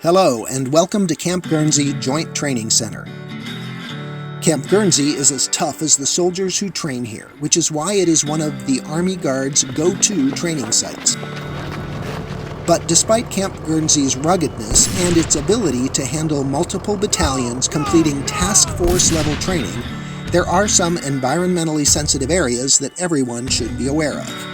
Hello, and welcome to Camp Guernsey Joint Training Center. Camp Guernsey is as tough as the soldiers who train here, which is why it is one of the Army Guard's go-to training sites. But despite Camp Guernsey's ruggedness and its ability to handle multiple battalions completing task force-level training, there are some environmentally sensitive areas that everyone should be aware of.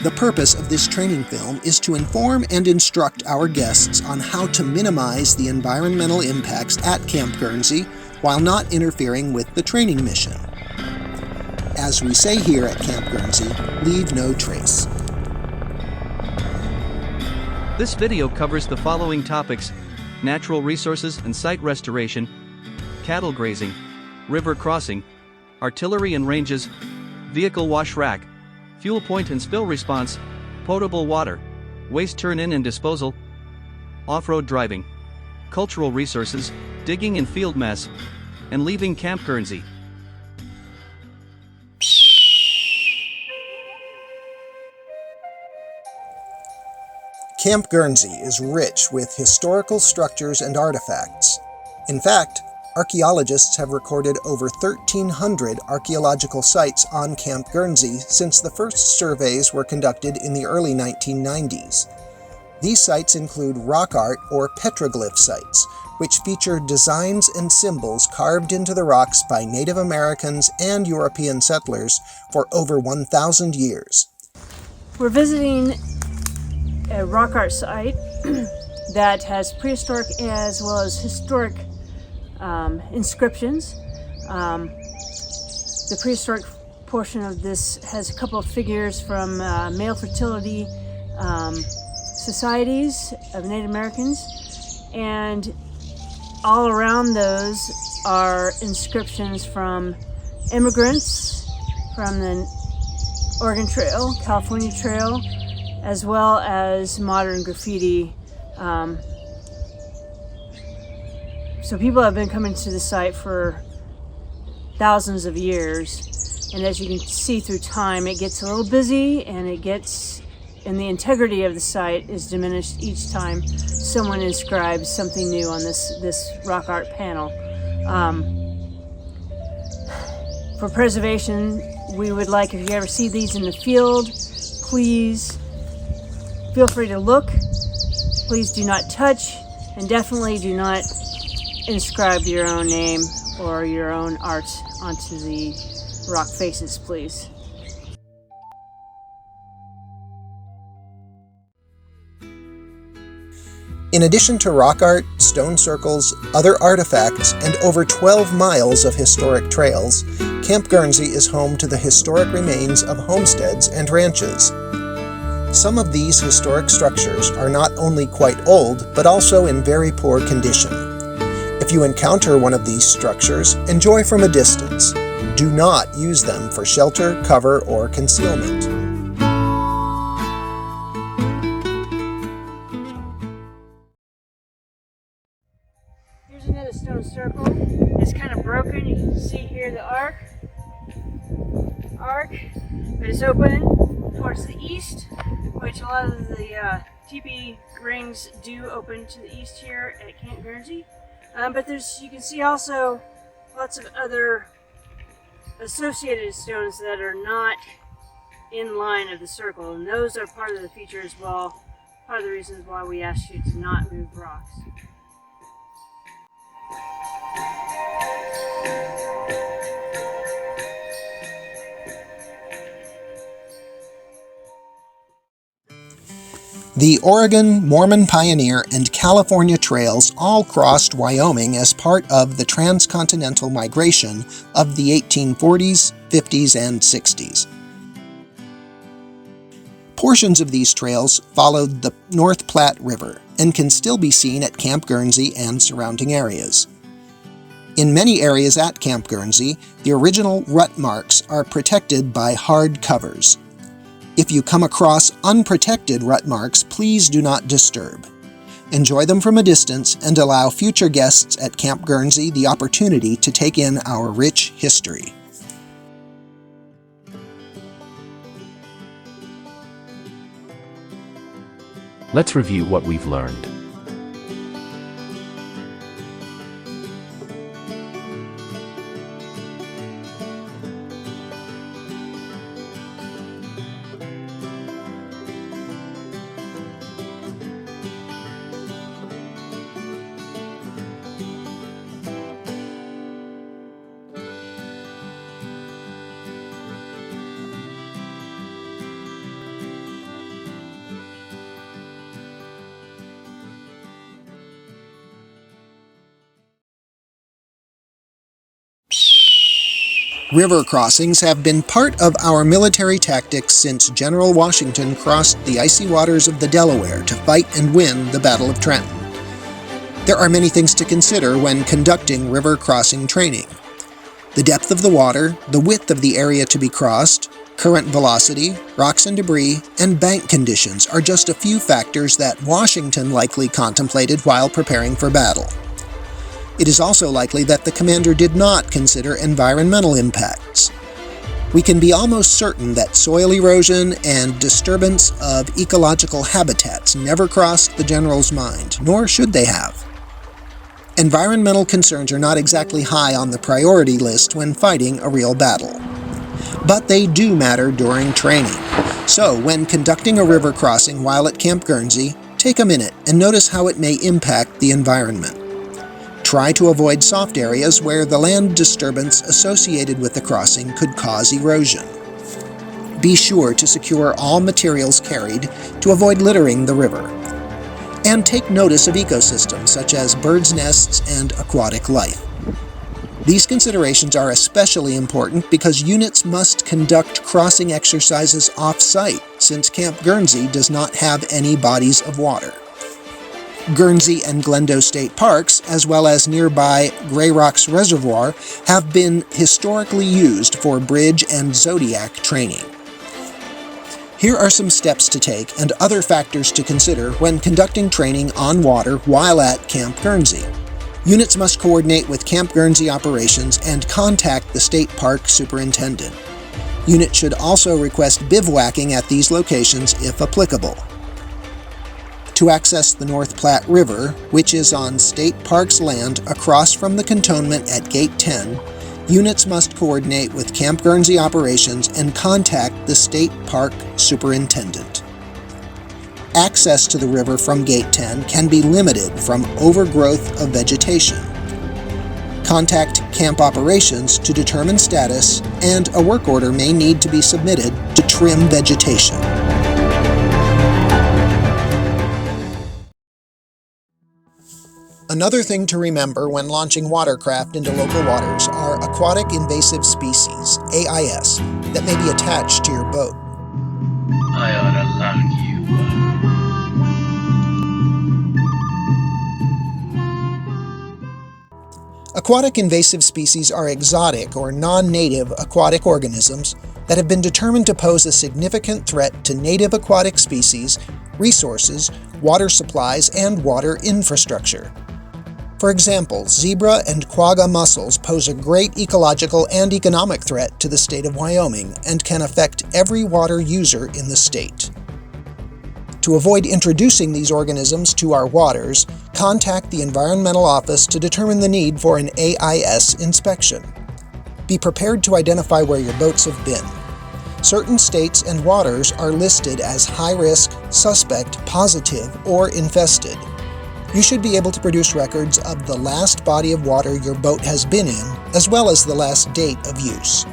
The purpose of this training film is to inform and instruct our guests on how to minimize the environmental impacts at Camp Guernsey while not interfering with the training mission. As we say here at Camp Guernsey, leave no trace. This video covers the following topics: natural resources and site restoration, cattle grazing, river crossing, artillery and ranges, vehicle wash rack, fuel point and spill response, potable water, waste turn-in and disposal, off-road driving, cultural resources, digging and field mess, and leaving Camp Guernsey. Camp Guernsey is rich with historical structures and artifacts. In fact, archaeologists have recorded over 1,300 archaeological sites on Camp Guernsey since the first surveys were conducted in the early 1990s. These sites include rock art or petroglyph sites, which feature designs and symbols carved into the rocks by Native Americans and European settlers for over 1,000 years. We're visiting a rock art site that has prehistoric as well as historic inscriptions. The prehistoric portion of this has a couple of figures from male fertility societies of Native Americans, and all around those are inscriptions from immigrants from the Oregon Trail, California Trail, as well as modern graffiti. So people have been coming to the site for thousands of years, and as you can see through time, it gets a little busy, and the integrity of the site is diminished each time someone inscribes something new on this rock art panel. For preservation, we would like, if you ever see these in the field, please feel free to look. Please do not touch, and definitely do not inscribe your own name or your own art onto the rock faces, please. In addition to rock art, stone circles, other artifacts, and over 12 miles of historic trails, Camp Guernsey is home to the historic remains of homesteads and ranches. Some of these historic structures are not only quite old, but also in very poor condition. If you encounter one of these structures, enjoy from a distance. Do not use them for shelter, cover, or concealment. Here's another stone circle. It's kind of broken. You can see here the arc, but it's open towards the east, which a lot of the teepee rings do open to the east here at Camp Guernsey. But you can see also lots of other associated stones that are not in line of the circle, and those are part of the feature as well, part of the reasons why we asked you to not move rocks. The Oregon, Mormon Pioneer, and California Trails all crossed Wyoming as part of the transcontinental migration of the 1840s, 50s, and 60s. Portions of these trails followed the North Platte River and can still be seen at Camp Guernsey and surrounding areas. In many areas at Camp Guernsey, the original rut marks are protected by hard covers. If you come across unprotected rut marks, please do not disturb. Enjoy them from a distance and allow future guests at Camp Guernsey the opportunity to take in our rich history. Let's review what we've learned. River crossings have been part of our military tactics since General Washington crossed the icy waters of the Delaware to fight and win the Battle of Trenton. There are many things to consider when conducting river crossing training. The depth of the water, the width of the area to be crossed, current velocity, rocks and debris, and bank conditions are just a few factors that Washington likely contemplated while preparing for battle. It is also likely that the commander did not consider environmental impacts. We can be almost certain that soil erosion and disturbance of ecological habitats never crossed the general's mind, nor should they have. Environmental concerns are not exactly high on the priority list when fighting a real battle. But they do matter during training. So, when conducting a river crossing while at Camp Guernsey, take a minute and notice how it may impact the environment. Try to avoid soft areas where the land disturbance associated with the crossing could cause erosion. Be sure to secure all materials carried to avoid littering the river. And take notice of ecosystems such as birds' nests and aquatic life. These considerations are especially important because units must conduct crossing exercises off-site since Camp Guernsey does not have any bodies of water. Guernsey and Glendo State Parks, as well as nearby Grey Rocks Reservoir, have been historically used for bridge and zodiac training. Here are some steps to take and other factors to consider when conducting training on water while at Camp Guernsey. Units must coordinate with Camp Guernsey operations and contact the state park superintendent. Units should also request bivouacking at these locations if applicable. To access the North Platte River, which is on state parks land across from the cantonment at Gate 10, units must coordinate with Camp Guernsey operations and contact the state park superintendent. Access to the river from Gate 10 can be limited from overgrowth of vegetation. Contact camp operations to determine status, and a work order may need to be submitted to trim vegetation. Another thing to remember when launching watercraft into local waters are aquatic invasive species, AIS, that may be attached to your boat. I ought to lock you up. Aquatic invasive species are exotic or non-native aquatic organisms that have been determined to pose a significant threat to native aquatic species, resources, water supplies, and water infrastructure. For example, zebra and quagga mussels pose a great ecological and economic threat to the state of Wyoming and can affect every water user in the state. To avoid introducing these organisms to our waters, contact the Environmental Office to determine the need for an AIS inspection. Be prepared to identify where your boats have been. Certain states and waters are listed as high-risk, suspect, positive, or infested. You should be able to produce records of the last body of water your boat has been in, as well as the last date of use.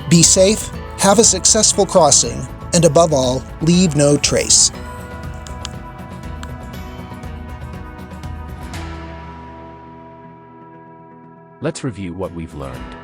Be safe, have a successful crossing, and above all, leave no trace. Let's review what we've learned.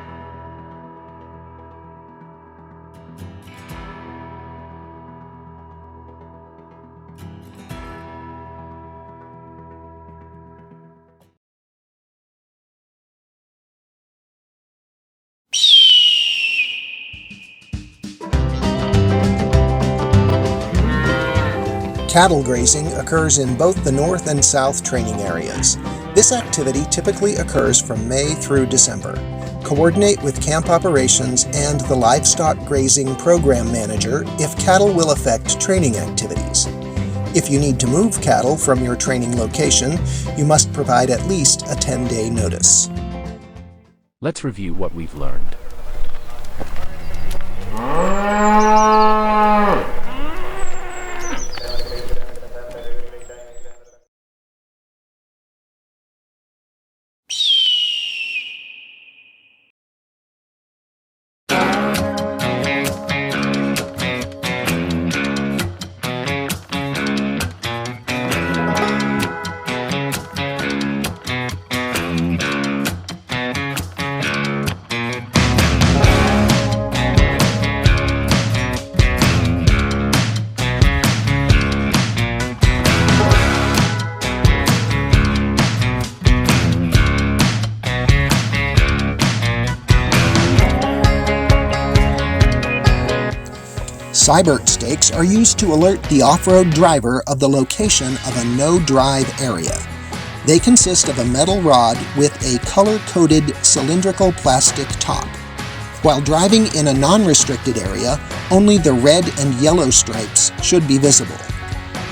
Cattle grazing occurs in both the north and south training areas. This activity typically occurs from May through December. Coordinate with camp operations and the livestock grazing program manager if cattle will affect training activities. If you need to move cattle from your training location, you must provide at least a 10-day notice. Let's review what we've learned. Seibert stakes are used to alert the off-road driver of the location of a no-drive area. They consist of a metal rod with a color-coded cylindrical plastic top. While driving in a non-restricted area, only the red and yellow stripes should be visible.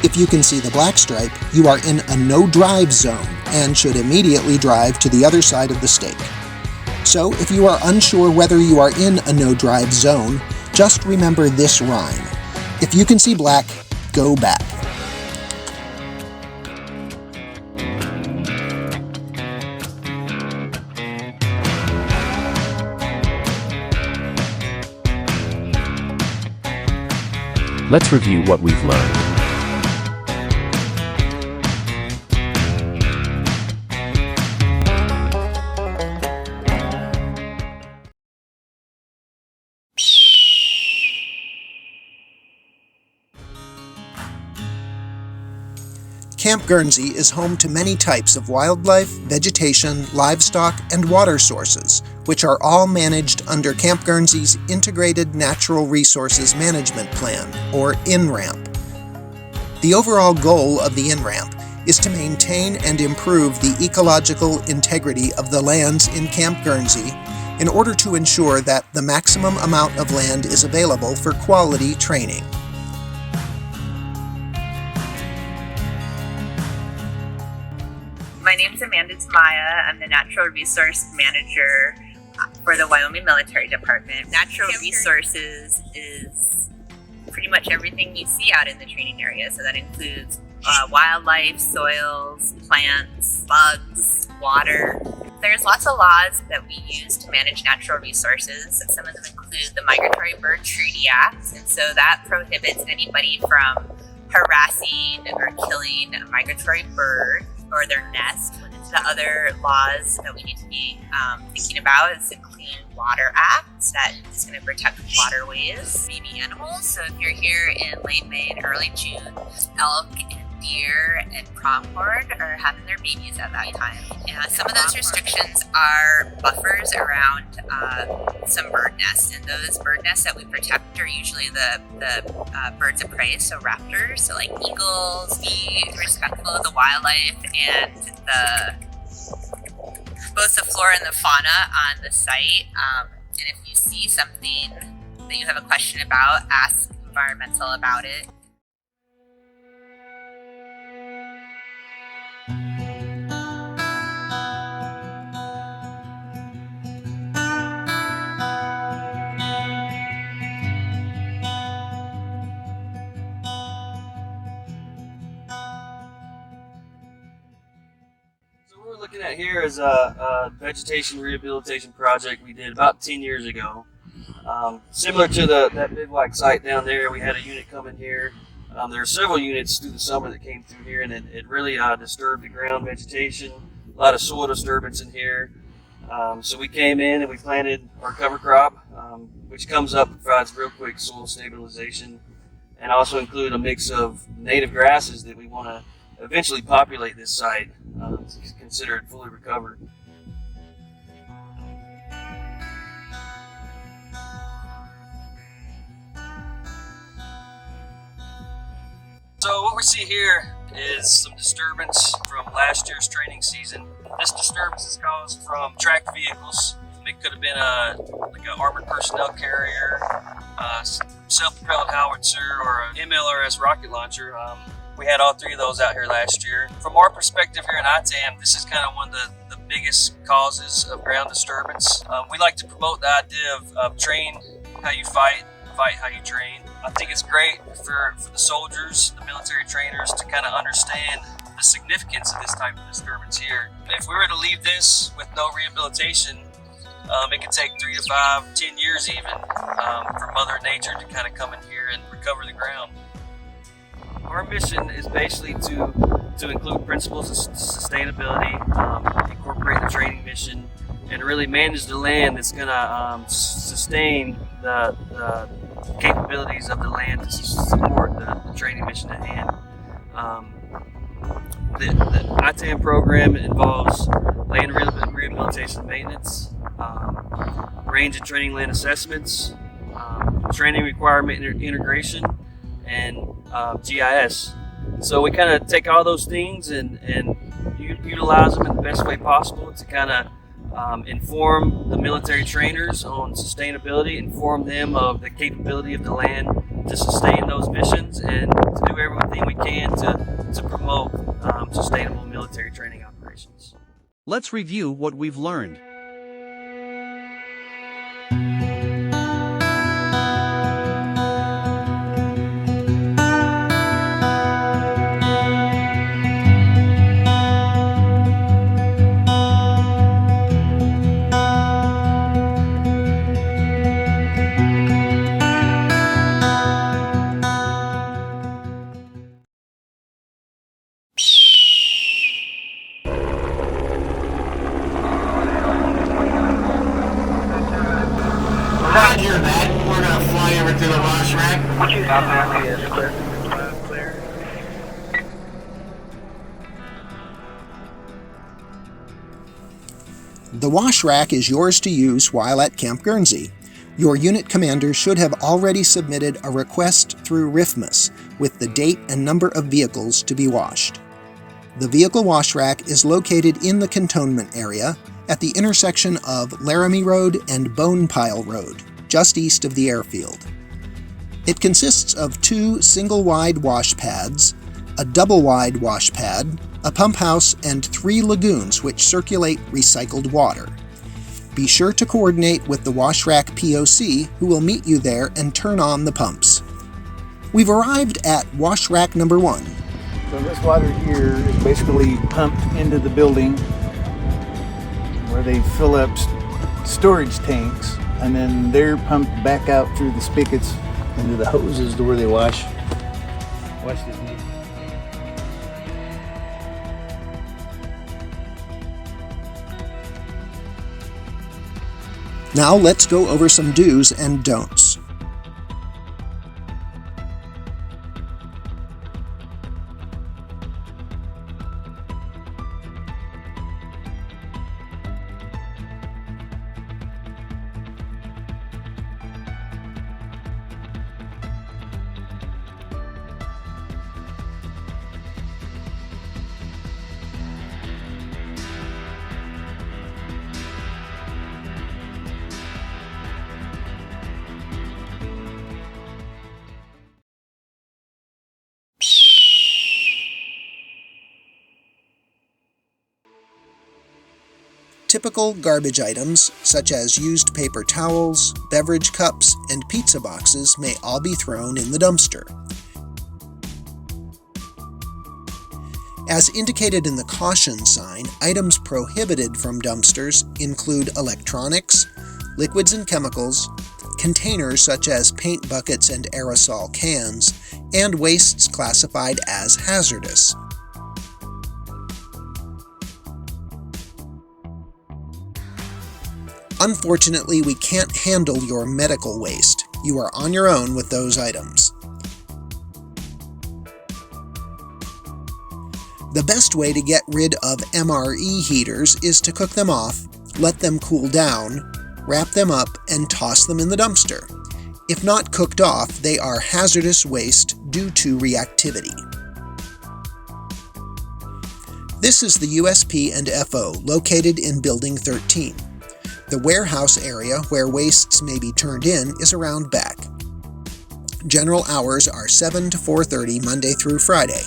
If you can see the black stripe, you are in a no-drive zone and should immediately drive to the other side of the stake. So, if you are unsure whether you are in a no-drive zone, just remember this rhyme. If you can see black, go back. Let's review what we've learned. Camp Guernsey is home to many types of wildlife, vegetation, livestock, and water sources, which are all managed under Camp Guernsey's Integrated Natural Resources Management Plan, or INRAMP. The overall goal of the INRAMP is to maintain and improve the ecological integrity of the lands in Camp Guernsey in order to ensure that the maximum amount of land is available for quality training. My name is Amanda Tamaya. I'm the Natural Resource Manager for the Wyoming Military Department. Natural resources is pretty much everything you see out in the training area. So that includes wildlife, soils, plants, bugs, water. There's lots of laws that we use to manage natural resources. Some of them include the Migratory Bird Treaty Act, and so that prohibits anybody from harassing or killing a migratory bird or their nest. The other laws that we need to be thinking about is the Clean Water Act that is going to protect waterways, baby animals. So if you're here in late May and early June, elk and deer and pronghorn are having their babies at that time. And some of those restrictions are buffers around some bird nests, and those bird nests that we protect are usually the birds of prey, so raptors, so like eagles. Be respectful of the wildlife and both the flora and the fauna on the site. And if you see something that you have a question about, ask environmental about it. What we're looking at here is a vegetation rehabilitation project we did about 10 years ago. Similar to that bivouac site down there, we had a unit come in here. There were several units through the summer that came through here, and it really disturbed the ground vegetation, a lot of soil disturbance in here. So we came in and we planted our cover crop, which comes up and provides real quick soil stabilization, and also include a mix of native grasses that we want to eventually populate this site to consider it fully recovered. So what we see here is some disturbance from last year's training season. This disturbance is caused from tracked vehicles. It could have been like an armored personnel carrier, self-propelled howitzer, or an MLRS rocket launcher. We had all three of those out here last year. From our perspective here in ITAM, this is kind of one of the biggest causes of ground disturbance. We like to promote the idea of train how you fight how you train. I think it's great for the soldiers, the military trainers, to kind of understand the significance of this type of disturbance here. If we were to leave this with no rehabilitation, it could take 3 to 5, 10 years even for Mother Nature to kind of come in here and recover the ground. Our mission is basically to include principles of sustainability, incorporate the training mission, and really manage the land that's going to sustain the capabilities of the land to support the training mission at hand. The ITAM program involves land rehabilitation and maintenance, range and training land assessments, training requirement integration, and GIS. So we kind of take all those things and utilize them in the best way possible to kind of inform the military trainers on sustainability, inform them of the capability of the land to sustain those missions, and to do everything we can to promote sustainable military training operations. Let's review what we've learned. Roger that. We're going to fly over to the wash rack. The wash rack is yours to use while at Camp Guernsey. Your unit commander should have already submitted a request through RIFMAS with the date and number of vehicles to be washed. The vehicle wash rack is located in the cantonment area at the intersection of Laramie Road and Bone Pile Road, just east of the airfield. It consists of 2 single-wide wash pads, a double-wide wash pad, a pump house, and 3 lagoons which circulate recycled water. Be sure to coordinate with the wash rack POC, who will meet you there and turn on the pumps. We've arrived at wash rack number 1. So this water here is basically pumped into the building where they fill up storage tanks, and then they're pumped back out through the spigots into the hoses to where they wash these meat. Now let's go over some do's and don'ts. Typical garbage items, such as used paper towels, beverage cups, and pizza boxes, may all be thrown in the dumpster. As indicated in the caution sign, items prohibited from dumpsters include electronics, liquids and chemicals, containers such as paint buckets and aerosol cans, and wastes classified as hazardous. Unfortunately, we can't handle your medical waste. You are on your own with those items. The best way to get rid of MRE heaters is to cook them off, let them cool down, wrap them up, and toss them in the dumpster. If not cooked off, they are hazardous waste due to reactivity. This is the USP and FO located in Building 13. The warehouse area where wastes may be turned in is around back. General hours are 7 to 4:30 Monday through Friday.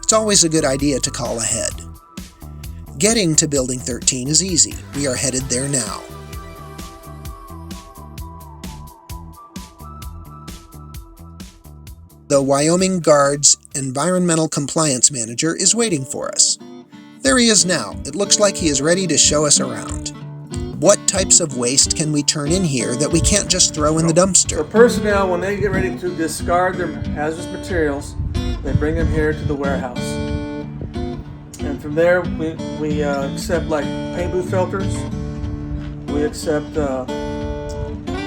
It's always a good idea to call ahead. Getting to Building 13 is easy. We are headed there now. The Wyoming Guards Environmental Compliance Manager is waiting for us. There he is now. It looks like he is ready to show us around. What types of waste can we turn in here that we can't just throw in the dumpster? So personnel, when they get ready to discard their hazardous materials, they bring them here to the warehouse. And from there, we accept like paint booth filters. We accept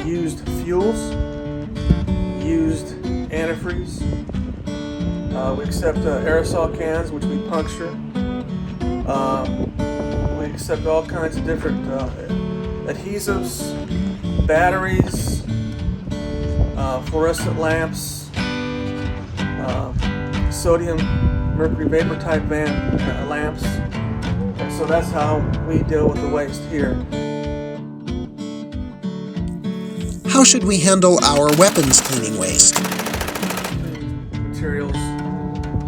used fuels, used antifreeze. We accept aerosol cans, which we puncture. We accept all kinds of different adhesives, batteries, fluorescent lamps, sodium mercury vapor type lamps. And so that's how we deal with the waste here. How should we handle our weapons cleaning waste? Materials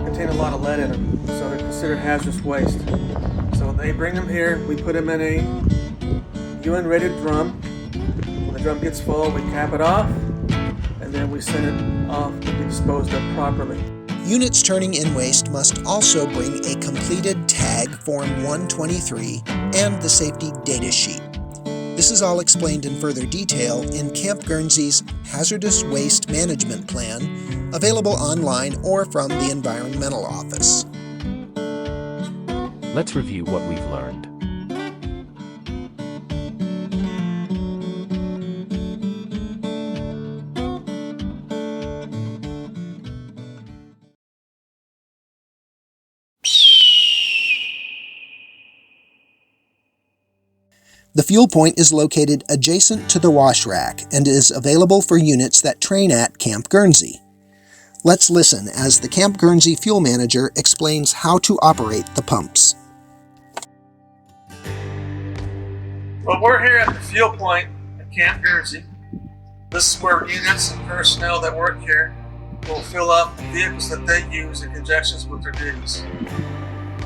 contain a lot of lead in them, so they're considered hazardous waste. So they bring them here, we put them in a UN-rated drum. When the drum gets full, we cap it off, and then we send it off to be disposed of properly. Units turning in waste must also bring a completed tag Form 123 and the safety data sheet. This is all explained in further detail in Camp Guernsey's Hazardous Waste Management Plan, available online or from the Environmental Office. Let's review what we've learned. The fuel point is located adjacent to the wash rack and is available for units that train at Camp Guernsey. Let's listen as the Camp Guernsey fuel manager explains how to operate the pumps. Well, we're here at the fuel point at Camp Guernsey. This is where units and personnel that work here will fill up the vehicles that they use in conjunction with their duties.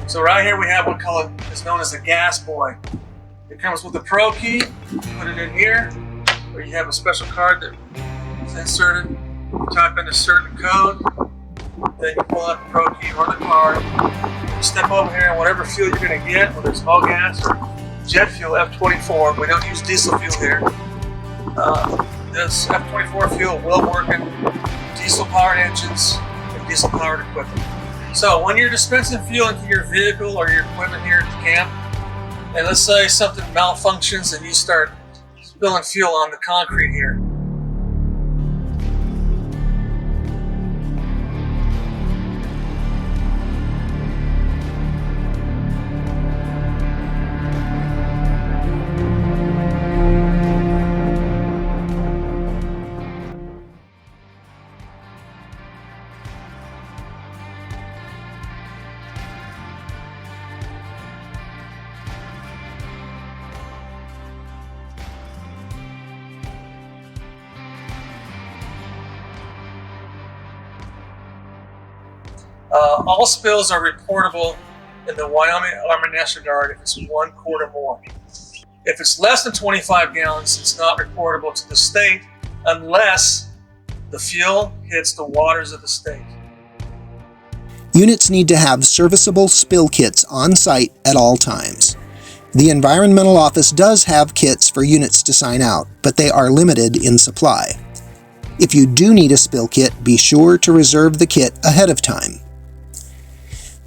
So right here we have what is known as a gas boy. It comes with a Pro key. You put it in here, or you have a special card that is inserted. You type in a certain code, then you pull out the Pro key or the card. You step over here and whatever fuel you're going to get, whether it's all gas or jet fuel, F24. We don't use diesel fuel here. This F24 fuel will work in diesel-powered engines and diesel-powered equipment. So when you're dispensing fuel into your vehicle or your equipment here at the camp, and let's say something malfunctions and you start spilling fuel on the concrete here. All spills are reportable in the Wyoming Army National Guard if it's 1 quart or more. If it's less than 25 gallons, it's not reportable to the state unless the fuel hits the waters of the state. Units need to have serviceable spill kits on site at all times. The Environmental Office does have kits for units to sign out, but they are limited in supply. If you do need a spill kit, be sure to reserve the kit ahead of time.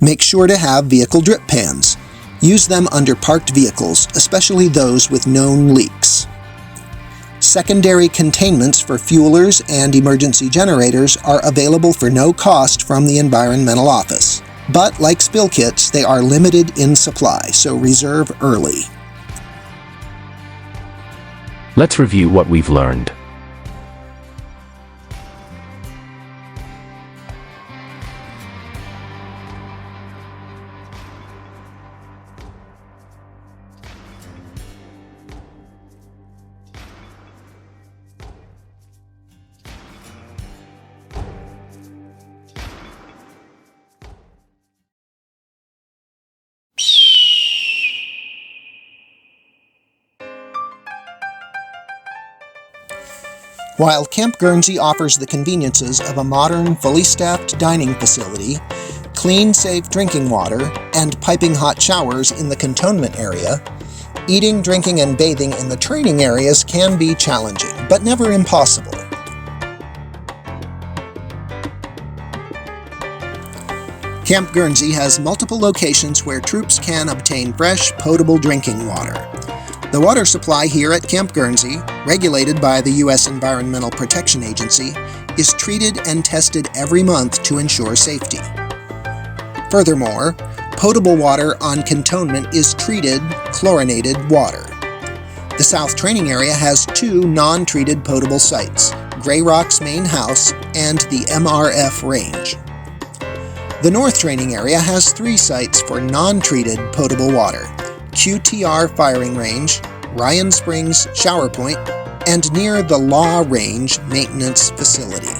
Make sure to have vehicle drip pans. Use them under parked vehicles, especially those with known leaks. Secondary containments for fuelers and emergency generators are available for no cost from the Environmental Office. But like spill kits, they are limited in supply, so reserve early. Let's review what we've learned. While Camp Guernsey offers the conveniences of a modern, fully staffed dining facility, clean, safe drinking water, and piping hot showers in the cantonment area, eating, drinking, and bathing in the training areas can be challenging, but never impossible. Camp Guernsey has multiple locations where troops can obtain fresh, potable drinking water. The water supply here at Camp Guernsey, regulated by the U.S. Environmental Protection Agency, is treated and tested every month to ensure safety. Furthermore, potable water on cantonment is treated, chlorinated water. The South Training Area has 2 non-treated potable sites, Grey Rock's main house and the MRF range. The North Training Area has 3 sites for non-treated potable water: QTR Firing Range, Ryan Springs Shower Point, and near the Law Range Maintenance Facility.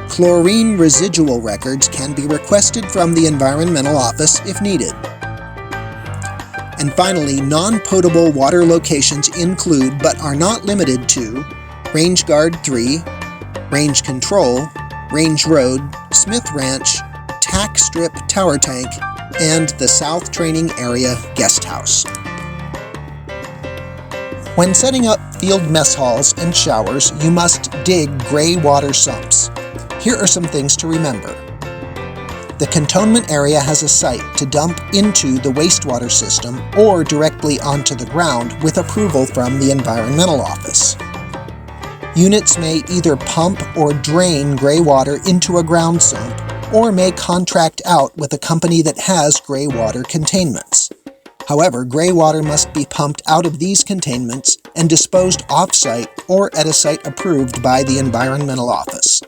Chlorine residual records can be requested from the Environmental Office if needed. And finally, non-potable water locations include, but are not limited to, Range Guard 3, Range Control, Range Road, Smith Ranch, Tack Strip Tower Tank, and the South Training Area Guest House. When setting up field mess halls and showers, you must dig gray water sumps. Here are some things to remember. The cantonment area has a site to dump into the wastewater system or directly onto the ground with approval from the Environmental Office. Units may either pump or drain gray water into a ground sump, or may contract out with a company that has gray water containments. However, gray water must be pumped out of these containments and disposed off-site or at a site approved by the Environmental Office.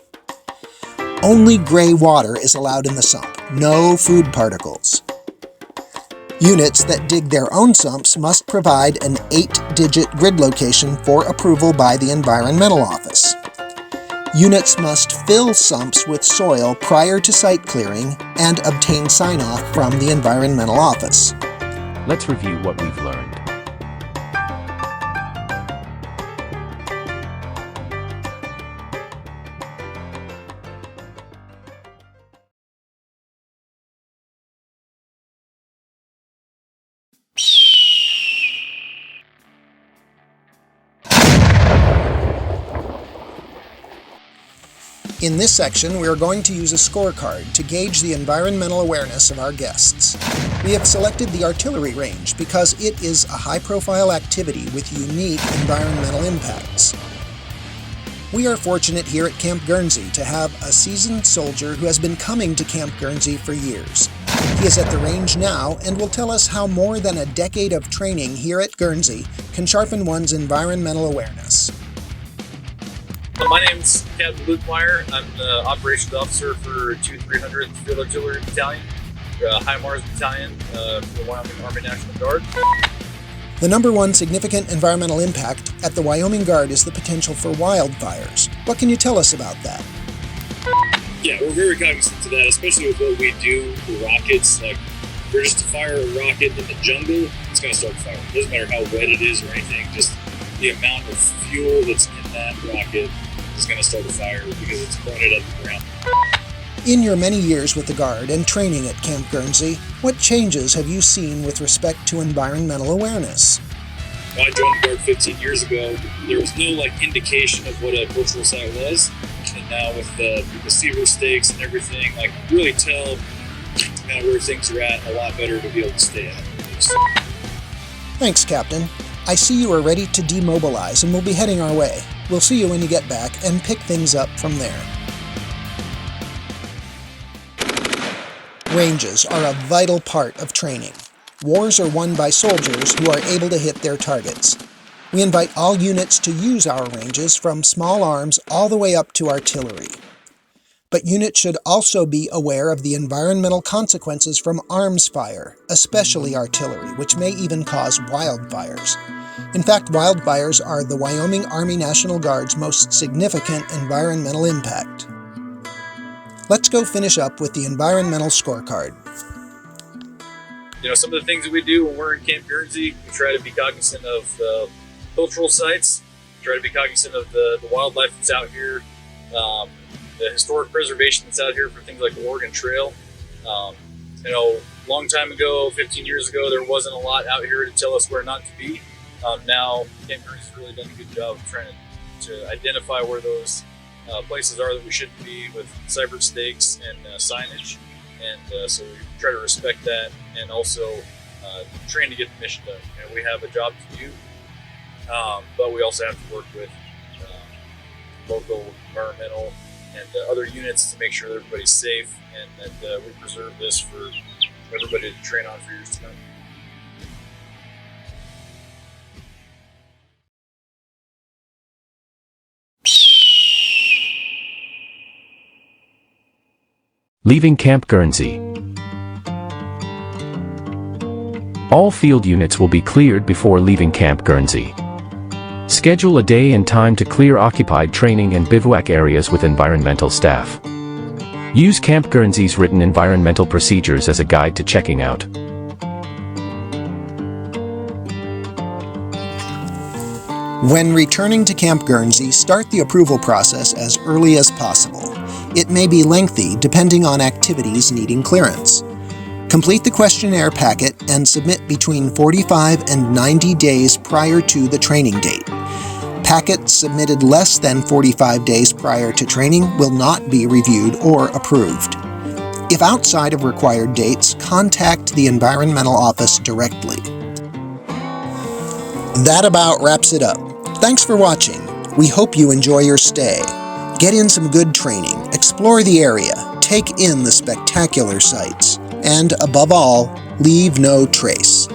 Only gray water is allowed in the sump, no food particles. Units that dig their own sumps must provide an 8-digit grid location for approval by the Environmental Office. Units must fill sumps with soil prior to site clearing and obtain sign-off from the Environmental Office. Let's review what we've learned. In this section, we are going to use a scorecard to gauge the environmental awareness of our guests. We have selected the artillery range because it is a high-profile activity with unique environmental impacts. We are fortunate here at Camp Guernsey to have a seasoned soldier who has been coming to Camp Guernsey for years. He is at the range now and will tell us how more than a decade of training here at Guernsey can sharpen one's environmental awareness. My name's Captain Luke Meyer. I'm the operations officer for 2300th Field Artillery Battalion, HIMARS Battalion for the Wyoming Army National Guard. The number one significant environmental impact at the Wyoming Guard is the potential for wildfires. What can you tell us about that? Yeah, we're very cognizant of that, especially with what we do with rockets. Like, if we're just to fire a rocket in the jungle, it's going to start fire. It doesn't matter how wet it is or anything, just the amount of fuel that's in that rocket is going to start a fire because it's pointed at the ground. In your many years with the Guard and training at Camp Guernsey, what changes have you seen with respect to environmental awareness? When I joined the Guard 15 years ago, there was no indication of what a cultural site was. And now with the receiver stakes and everything, really tell kind of where things are at a lot better to be able to stay at. Thanks, Captain. I see you are ready to demobilize and we'll be heading our way. We'll see you when you get back and pick things up from there. Ranges are a vital part of training. Wars are won by soldiers who are able to hit their targets. We invite all units to use our ranges from small arms all the way up to artillery. But units should also be aware of the environmental consequences from arms fire, especially artillery, which may even cause wildfires. In fact, wildfires are the Wyoming Army National Guard's most significant environmental impact. Let's go finish up with the environmental scorecard. Some of the things that we do when we're in Camp Guernsey, we try to be cognizant of cultural sites, try to be cognizant of the wildlife that's out here, the historic preservation that's out here for things like the Oregon Trail. Long time ago, 15 years ago, there wasn't a lot out here to tell us where not to be. Now, Camp Guernsey's really done a good job of trying to identify where those places are that we shouldn't be with cyber stakes and signage. And so we try to respect that and also train to get the mission done. We have a job to do, but we also have to work with local, environmental, and other units to make sure that everybody's safe and that we preserve this for everybody to train on for years to come. Leaving Camp Guernsey. All field units will be cleared before leaving Camp Guernsey. Schedule a day and time to clear occupied training and bivouac areas with environmental staff. Use Camp Guernsey's written environmental procedures as a guide to checking out. When returning to Camp Guernsey, start the approval process as early as possible. It may be lengthy depending on activities needing clearance. Complete the questionnaire packet and submit between 45 and 90 days prior to the training date. Packets submitted less than 45 days prior to training will not be reviewed or approved. If outside of required dates, contact the Environmental Office directly. That about wraps it up. Thanks for watching. We hope you enjoy your stay. Get in some good training, explore the area, take in the spectacular sights, and above all, leave no trace.